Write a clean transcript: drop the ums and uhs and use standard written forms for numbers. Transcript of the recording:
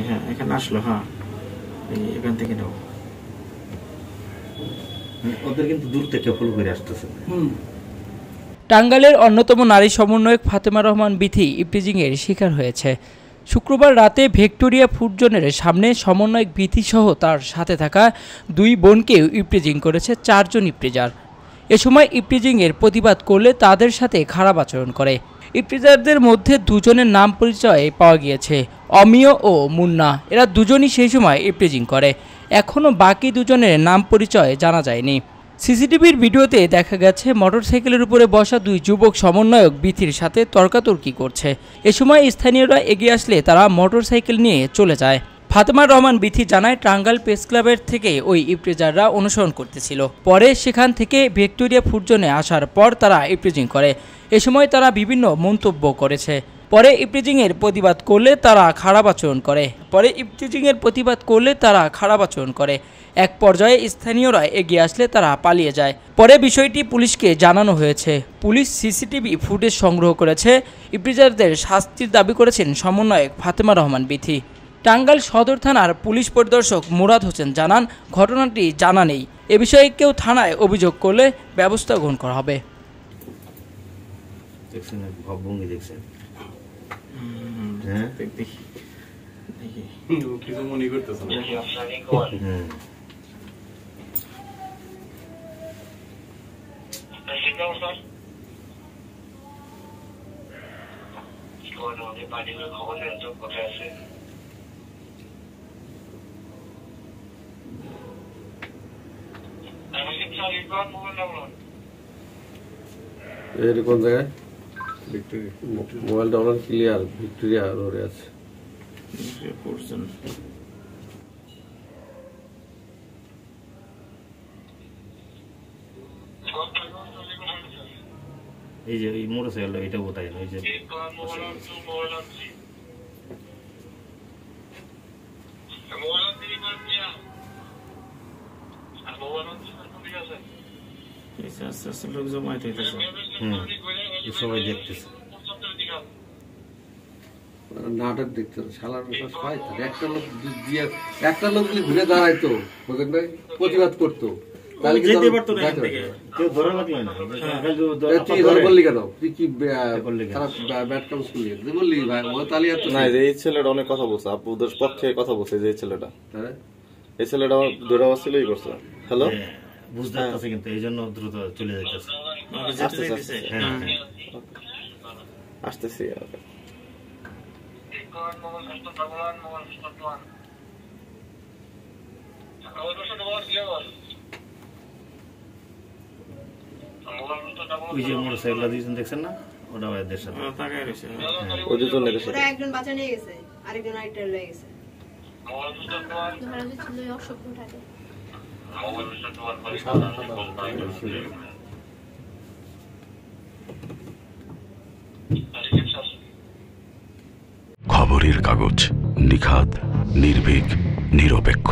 হ্যাঁ এখানে আসলো। হ্যাঁ এখান থেকে নাও। ওদের কিন্তু দূর থেকে ফলো করে আসতেছে। টাঙ্গাইলের অন্যতম নারী সমন্বয়ক ফাতেমা রহমান বিথি ইপটিজিংয়ের শিকার হয়েছে। শুক্রবার রাতে ভিক্টোরিয়া ফুড জোনের সামনে সমন্বয়ক বিথি সহ তার সাথে থাকা 2 বোনকেও ইপটিজিং করেছে 4 জন ইপটিজার। এ সময় ইপটিজিংয়ের প্রতিবাদ করলে তাদের সাথে খারাপ আচরণ করে। ইপটিজারদের মধ্যে 2 জনের নাম পরিচয় পাওয়া গিয়েছে, অমিয় ও মুন্না। এরা দুজনই সেই সময় ইপটিজিং করে। এখনও বাকি 2 জনের নাম পরিচয় জানা যায়নি। সিসিটিভির ভিডিওতে দেখা গেছে মোটরসাইকেলের উপরে বসা 2 যুবক সমন্বয়ক বিথির সাথে তর্কাতর্কি করছে। এ সময় স্থানীয়রা এগিয়ে আসলে তারা মোটরসাইকেল নিয়ে চলে যায়। ফাতেমা রহমান বিথি জানায়, টাঙ্গাইল প্রেস ক্লাবের থেকে ওই ইপটিজাররা অনুসরণ করতেছিল। পরে সেখান থেকে ভিক্টোরিয়া ফুড জোনে আসার পর তারা ইপটিজিং করে। এ সময় তারা বিভিন্ন মন্তব্য করেছে। পরে ইপটিজিংয়ের প্রতিবাদ করলে তারা খারাপ আচরণ করে। এক পর্যায়ে স্থানীয়রা এগিয়ে আসলে তারা পালিয়ে যায়। পরে বিষয়টি পুলিশকে জানানো হয়েছে। পুলিশ সিসিটিভি ফুটেজ সংগ্রহ করেছে। ইপটিজারদের শাস্তির দাবি করেছেন সমন্বয়ক ফাতেমা রহমান বিথি। টাঙ্গাইল সদর থানার পুলিশ পরিদর্শক মুরাদ হোসেন জানান, ঘটনাটি জানা নেই। এ বিষয়ে কেউ থানায় অভিযোগ করলে ব্যবস্থা গ্রহণ করা হবে। কিছু মনে করতেছে না। কোন জায়গায় মোবাইলটা আমার ক্লিয়ার, ভিক্টোরিয়া রোডে আছে। এই যে এই মোটরসাইকেল এটা কোথায়? ওই যে লোক জমায়েত হইতেছে, সবাই দেখতেছে। নাটক দেখতে একটা লোক ঘুরে দাঁড়াইতো, প্রতিবাদ করতো, অনেক কথা বলছে, আপনাদের পক্ষে কথা বলছে। যে ছেলেটা, এই ছেলেটা আমার দূরে অবস্থায় করছে। হ্যালো, বুঝতে পারছি, কিন্তু এই জন্য দ্রুত চলে যাইতেছে। আসতেছি। ওই যে মোটরসাইকেল দুইজন দেখছেন না, ওটা ওদের সাথে ওই দুজন এদের সাথে একজন বাঁচা নিয়ে গেছে, আরেকজন আরেকটা লয়ে গেছে। খবরের কাগজ, নিখাত, নির্ভীক, নিরপেক্ষ।